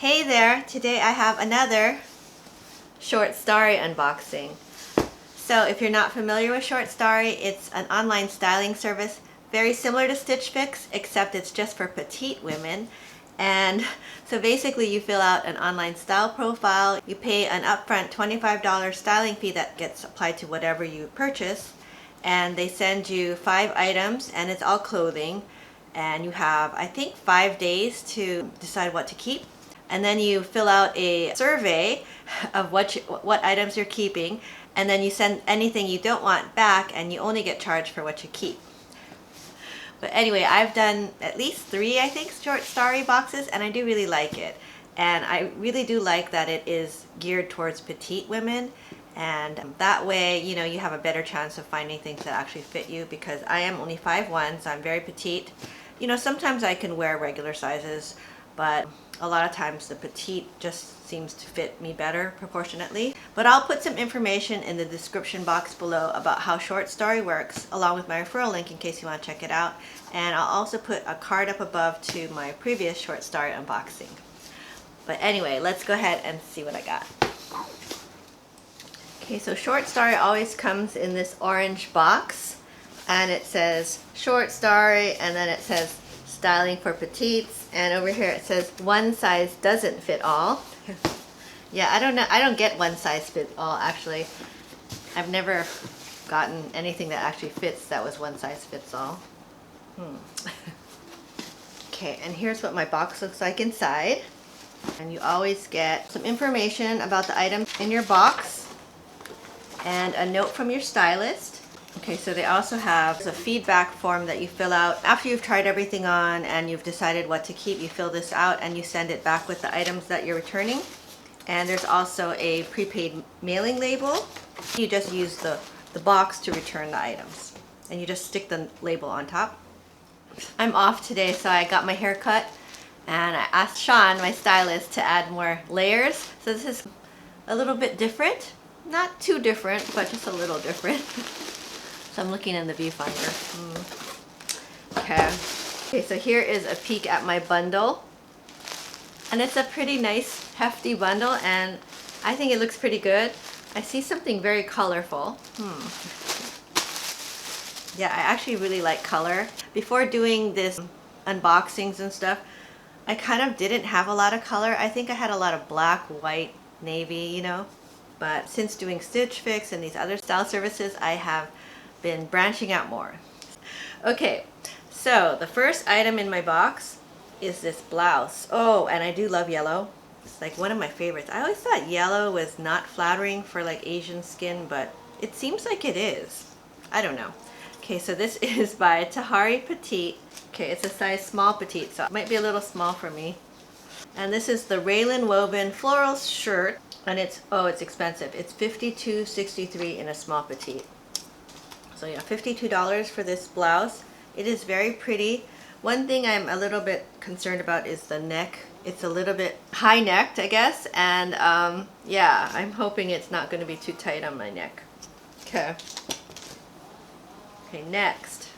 Hey there! Today I have another Short Story unboxing. So if you're not familiar with Short Story, it's an online styling service very similar to Stitch Fix, except it's just for petite women. And so basically you fill out an online style profile, you pay an upfront $25 styling fee that gets applied to whatever you purchase, and they send you 5 items and it's all clothing, and you have, I think, 5 days to decide what to keep. And then you fill out a survey of what items you're keeping, and then you send anything you don't want back, and you only get charged for what you keep. But anyway, I've done at least 3, I think, Short Story boxes, and I do really like it. And I really do like that it is geared towards petite women, and that way, you know, you have a better chance of finding things that actually fit you, because I am only 5'1", so I'm very petite. You know, sometimes I can wear regular sizes, but a lot of times the petite just seems to fit me better proportionately. But I'll put some information in the description box below about how Short Story works, along with my referral link in case you want to check it out. And I'll also put a card up above to my previous Short Story unboxing. But anyway, let's go ahead and see what I got. Okay, so Short Story always comes in this orange box, and it says Short Story, and then it says styling for petites, and over here it says one size doesn't fit all. Yeah, I don't know, I don't get one size fit all actually. I've never gotten anything that actually fits that was one size fits all. Okay, and here's what my box looks like inside. And you always get some information about the items in your box and a note from your stylist. Okay, so they also have a feedback form that you fill out after you've tried everything on and you've decided what to keep. You fill this out and you send it back with the items that you're returning. And there's also a prepaid mailing label. You just use the box to return the items, and you just stick the label on top. I'm off today, so I got my hair cut, and I asked Sean, my stylist, to add more layers. So this is a little bit different. Not too different, but just a little different. So I'm looking in the viewfinder. Okay, so here is a peek at my bundle. And it's a pretty nice, hefty bundle, and I think it looks pretty good. I see something very colorful. Yeah, I actually really like color. Before doing this unboxings and stuff, I kind of didn't have a lot of color. I think I had a lot of black, white, navy, you know. But since doing Stitch Fix and these other style services, I have been branching out more. Okay, so the first item in my box is this blouse. Oh, and I do love yellow. It's like one of my favorites. I always thought yellow was not flattering for like Asian skin, but it seems like it is. I don't know. Okay, so this is by Tahari Petite. Okay, it's a size small petite, so it might be a little small for me. And this is the Raelynn woven floral shirt, and it's expensive. It's $52.63 in a small petite. So yeah, $52 for this blouse. It is very pretty. One thing I'm a little bit concerned about is the neck. It's a little bit high-necked, I guess, and yeah, I'm hoping it's not going to be too tight on my neck. Okay. Okay, next.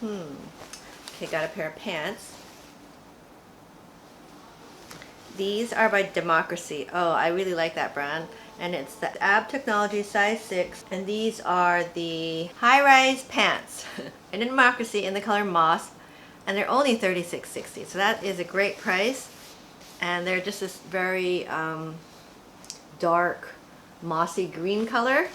Okay, got a pair of pants. These are by Democracy. Oh, I really like that brand. And it's the Ab Technology size 6. And these are the high-rise pants in Democracy in the color moss. And they're only $36.60. So that is a great price. And they're just this very dark, mossy green color.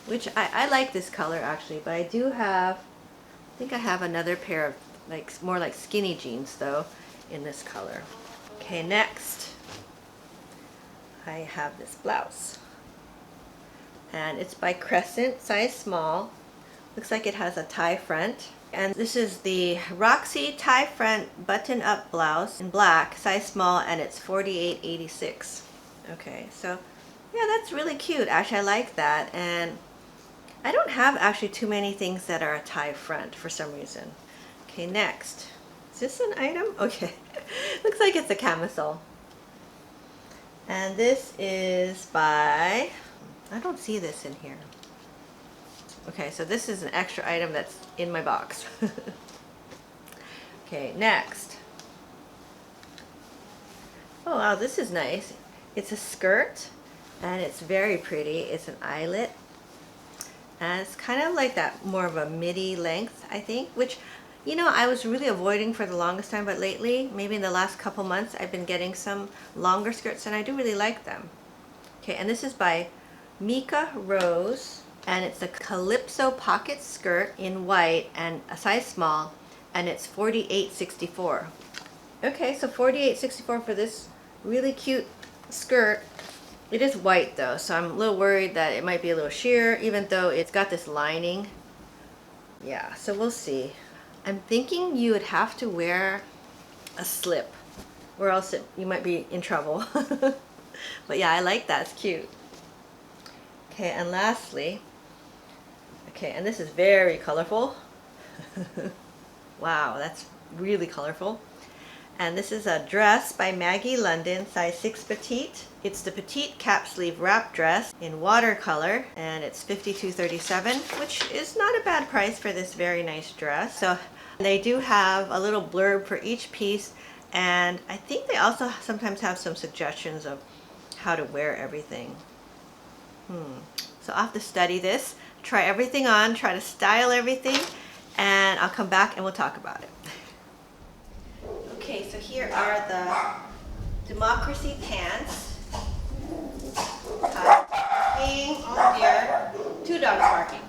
Which I like this color actually. But I do have, I think I have another pair of more like skinny jeans though in this color. Okay, next I have this blouse, and it's by Crescent, size small. Looks like it has a tie front, and this is the Roxy tie front button-up blouse in black, size small, and it's $48.86. Okay, so yeah, that's really cute. Actually, I like that, and I don't have actually too many things that are a tie front for some reason. Okay, next. Is this an item? Okay. Looks like it's a camisole. And this is by, I don't see this in here. Okay, so this is an extra item that's in my box. Okay, next. Oh wow, this is nice. It's a skirt and it's very pretty. It's an eyelet and it's kind of like that more of a midi length, I think, which, you know, I was really avoiding for the longest time, but lately, maybe in the last couple months, I've been getting some longer skirts and I do really like them. Okay, and this is by Mika Rose, and it's a Calypso pocket skirt in white and a size small, and it's $48.64. Okay, so $48.64 for this really cute skirt. It is white though, so I'm a little worried that it might be a little sheer, even though it's got this lining. Yeah, so we'll see. I'm thinking you would have to wear a slip, or else you might be in trouble. But yeah, I like that, it's cute. Okay, and lastly, okay, and this is very colorful. Wow, that's really colorful. And this is a dress by Maggie London, size 6 petite. It's the petite cap sleeve wrap dress in watercolor, and it's $52.37, which is not a bad price for this very nice dress. So they do have a little blurb for each piece, and I think they also sometimes have some suggestions of how to wear everything. So I'll have to study this, try everything on, try to style everything, and I'll come back and we'll talk about it. Okay, so here are the Democracy pants. Oh dear, 2 dogs barking.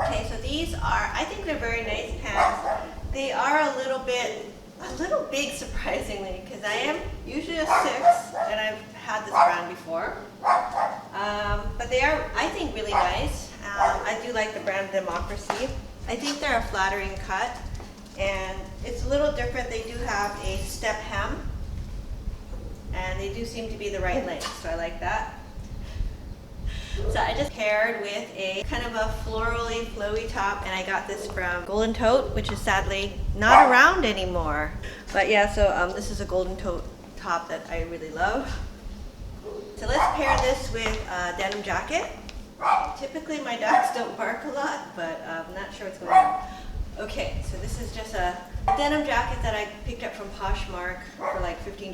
Okay, so these are, I think they're very nice pants. They are a little big surprisingly, because I am usually a 6 and I've had this brand before. But they are, I think, really nice. I do like the brand Democracy. I think they're a flattering cut. And it's a little different. They do have a step hem, and they do seem to be the right length, so I like that. So I just paired with a kind of a florally flowy top, and I got this from Golden Tote, which is sadly not around anymore. But yeah, so this is a Golden Tote top that I really love. So let's pair this with a denim jacket. Typically my dogs don't bark a lot, but I'm not sure what's going on. Okay, so this is just a denim jacket that I picked up from Poshmark for like $15.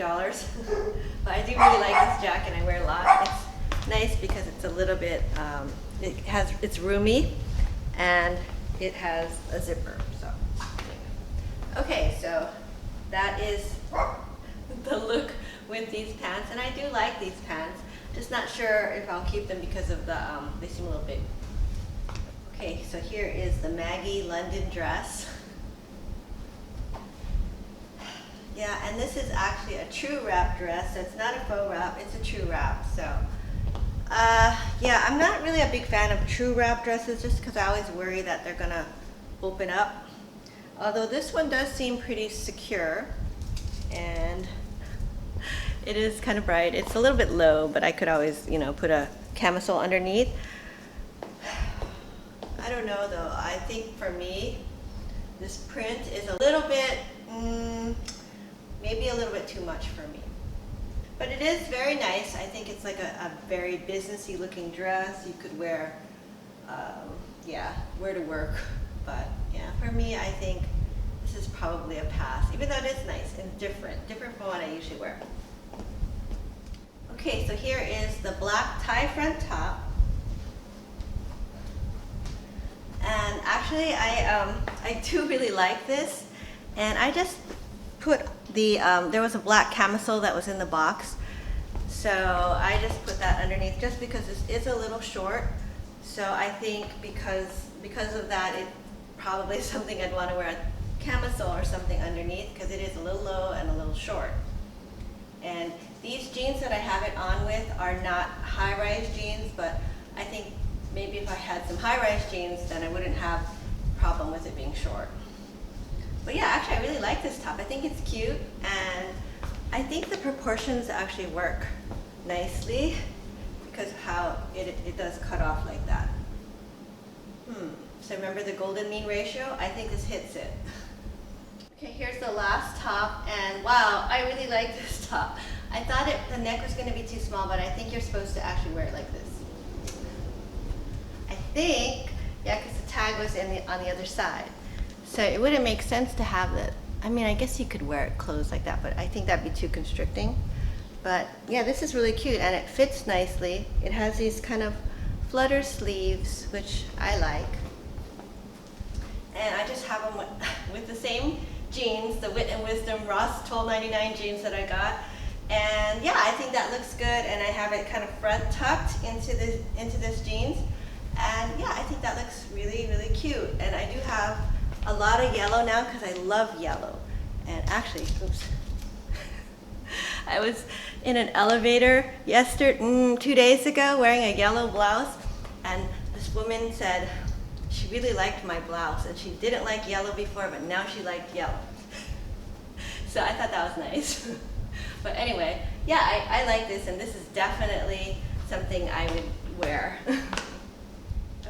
But I do really like this jacket. I wear a lot. It's nice because it's a little bit, it's roomy and it has a zipper. So, okay, so that is the look with these pants, and I do like these pants. Just not sure if I'll keep them because of the, they seem a little big. Okay, so here is the Maggie London dress. Yeah, and this is actually a true wrap dress, so it's not a faux wrap, it's a true wrap. So, yeah, I'm not really a big fan of true wrap dresses just because I always worry that they're gonna open up. Although this one does seem pretty secure, and it is kind of bright. It's a little bit low, but I could always, you know, put a camisole underneath. I don't know though. I think for me, this print is a little bit, maybe a little bit too much for me. But it is very nice. I think it's like a very businessy looking dress. You could wear, yeah, wear to work. But yeah, for me, I think this is probably a pass, even though it is nice and different from what I usually wear. Okay, so here is the black tie front top. And actually, I do really like this, and I just put the, there was a black camisole that was in the box, so I just put that underneath just because this is a little short. So I think because of that, it probably is something I'd want to wear a camisole or something underneath because it is a little low and a little short. And these jeans that I have it on with are not high-rise jeans, but I think maybe if I had some high-rise jeans, then I wouldn't have a problem with it being short. But yeah, actually I really like this top. I think it's cute, and I think the proportions actually work nicely because of how it does cut off like that. So remember the golden mean ratio? I think this hits it. Okay, here's the last top, and wow, I really like this top. I thought the neck was going to be too small, but I think you're supposed to actually wear it like this. I think, yeah, because the tag was on the other side. So it wouldn't make sense to have I mean, I guess you could wear it closed like that, but I think that'd be too constricting. But yeah, this is really cute and it fits nicely. It has these kind of flutter sleeves, which I like. And I just have them with the same jeans, the Wit and Wisdom Ross $12.99 jeans that I got. And yeah, I think that looks good, and I have it kind of front tucked into this jeans. And yeah, I think that looks really, really cute. And I do have a lot of yellow now because I love yellow. And actually, oops. I was in an elevator 2 days ago wearing a yellow blouse, and this woman said she really liked my blouse, and she didn't like yellow before, but now she liked yellow. So I thought that was nice. But anyway, yeah, I like this, and this is definitely something I would wear.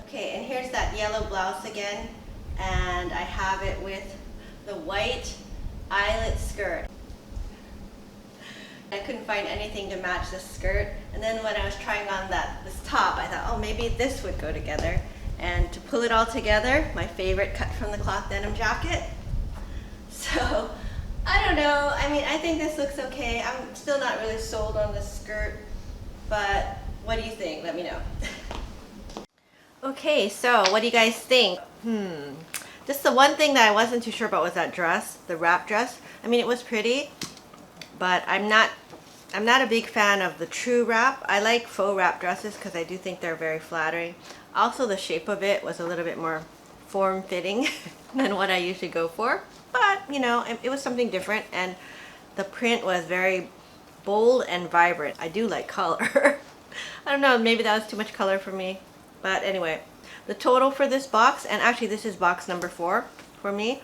Okay, and here's that yellow blouse again, and I have it with the white eyelet skirt. I couldn't find anything to match this skirt, and then when I was trying on this top, I thought, oh, maybe this would go together. And to pull it all together, my favorite cut from the cloth denim jacket. So, I don't know. I mean, I think this looks okay. I'm still not really sold on this skirt, but what do you think? Let me know. Okay, so what do you guys think? Just the one thing that I wasn't too sure about was that dress, the wrap dress. I mean, it was pretty, but I'm not a big fan of the true wrap. I like faux wrap dresses because I do think they're very flattering. Also, the shape of it was a little bit more form-fitting than what I usually go for. But, you know, it was something different, and the print was very bold and vibrant. I do like color. I don't know, maybe that was too much color for me. But anyway, the total for this box, and actually this is box number 4 for me,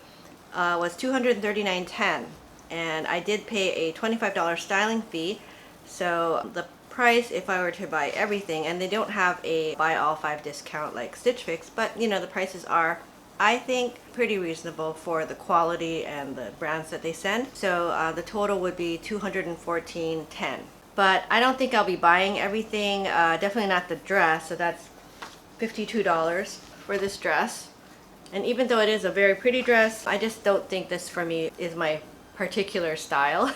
was $239.10. And I did pay a $25 styling fee. So the price, if I were to buy everything, and they don't have a buy all 5 discount like Stitch Fix, but you know, the prices are, I think, pretty reasonable for the quality and the brands that they send. So the total would be $214.10. But I don't think I'll be buying everything, definitely not the dress, so that's $52 for this dress. And even though it is a very pretty dress, I just don't think this for me is my particular style.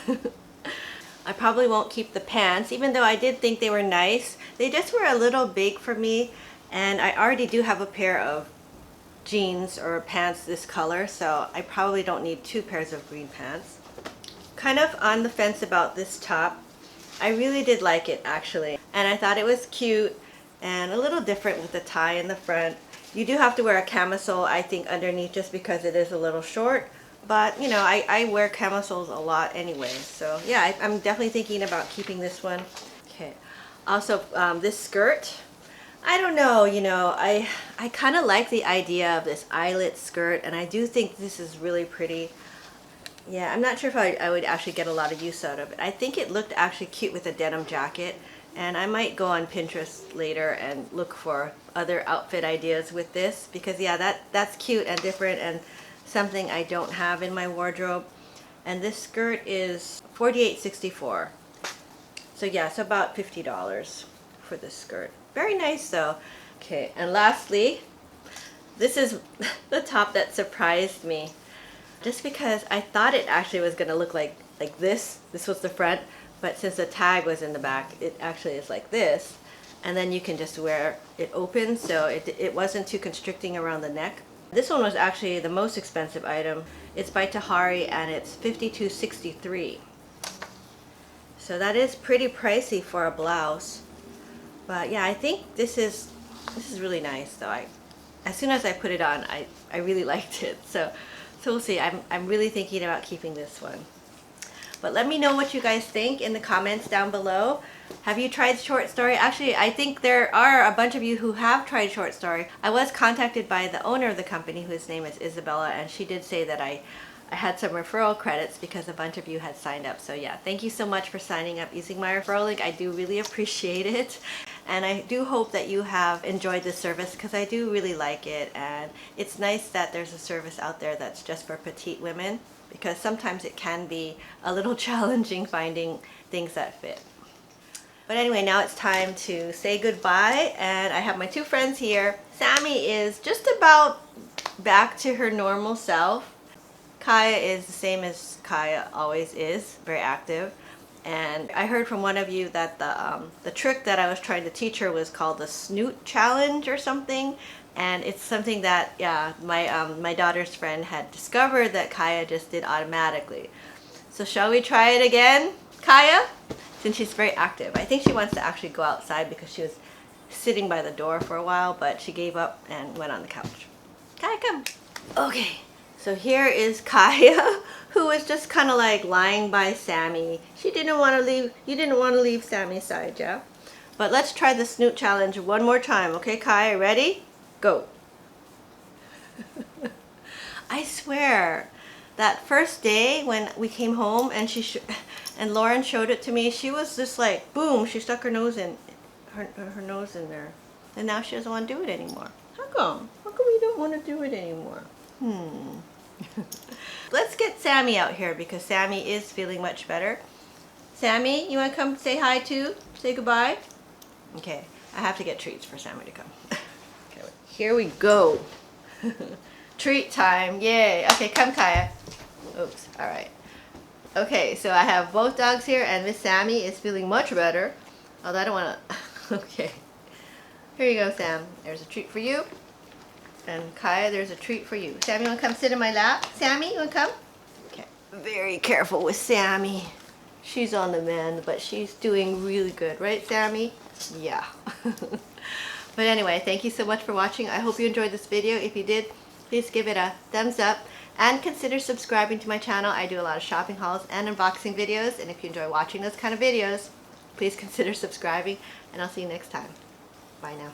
I probably won't keep the pants, even though I did think they were nice. They just were a little big for me, and I already do have a pair of jeans or pants this color, so I probably don't need 2 pairs of green pants. Kind of on the fence about this top. I really did like it actually, and I thought it was cute and a little different with the tie in the front. You do have to wear a camisole, I think, underneath just because it is a little short. But, you know, I wear camisoles a lot anyway. So, yeah, I'm definitely thinking about keeping this one. Okay. Also, this skirt. I don't know, you know, I kind of like the idea of this eyelet skirt. And I do think this is really pretty. Yeah, I'm not sure if I would actually get a lot of use out of it. I think it looked actually cute with a denim jacket. And I might go on Pinterest later and look for other outfit ideas with this. Because, yeah, that's cute and different and something I don't have in my wardrobe. And this skirt is $48.64. So yeah, so about $50 for this skirt. Very nice though. Okay, and lastly, this is the top that surprised me. Just because I thought it actually was gonna look like this. This was the front, but since the tag was in the back, it actually is like this. And then you can just wear it open, so it wasn't too constricting around the neck. This one was actually the most expensive item. It's by Tahari and it's $52.63. So that is pretty pricey for a blouse. But yeah, I think this is really nice though. As soon as I put it on, I really liked it. So we'll see. I'm really thinking about keeping this one. But let me know what you guys think in the comments down below. Have you tried Short Story? Actually, I think there are a bunch of you who have tried Short Story. I was contacted by the owner of the company, whose name is Isabella, and she did say that I had some referral credits because a bunch of you had signed up. So yeah, thank you so much for signing up using my referral link. I do really appreciate it. And I do hope that you have enjoyed this service because I do really like it. And it's nice that there's a service out there that's just for petite women, because sometimes it can be a little challenging finding things that fit. But anyway, now it's time to say goodbye, and I have my 2 friends here. Sammy is just about back to her normal self. Kaya is the same as Kaya always is, very active. And I heard from one of you that the trick that I was trying to teach her was called the snoot challenge or something. And it's something that, yeah, my daughter's friend had discovered that Kaya just did automatically. So shall we try it again, Kaya? Since she's very active. I think she wants to actually go outside because she was sitting by the door for a while, but she gave up and went on the couch. Kaya, come. Okay, so here is Kaya, who was just kind of like lying by Sammy. She didn't want to leave. You didn't want to leave Sammy's side, yeah? But let's try the snoot challenge one more time. Okay, Kaya, ready? Go. I swear, that first day when we came home and and Lauren showed it to me, she was just like, boom, she stuck her nose in her nose in there. And now she doesn't want to do it anymore. How come? How come you don't want to do it anymore? Let's get Sammy out here because Sammy is feeling much better. Sammy, you want to come say hi too? Say goodbye? Okay, I have to get treats for Sammy to come. Okay, here we go. Treat time, yay. Okay, come Kaya. Oops, all right. Okay, so I have both dogs here and Miss Sammy is feeling much better. Although I don't want to, okay. Here you go, Sam. There's a treat for you. And Kaya, there's a treat for you. Sammy, you want to come sit in my lap? Sammy, you want to come? Okay. Very careful with Sammy. She's on the mend, but she's doing really good. Right, Sammy? Yeah. But anyway, thank you so much for watching. I hope you enjoyed this video. If you did, please give it a thumbs up. And consider subscribing to my channel. I do a lot of shopping hauls and unboxing videos. And if you enjoy watching those kind of videos, please consider subscribing. And I'll see you next time. Bye now.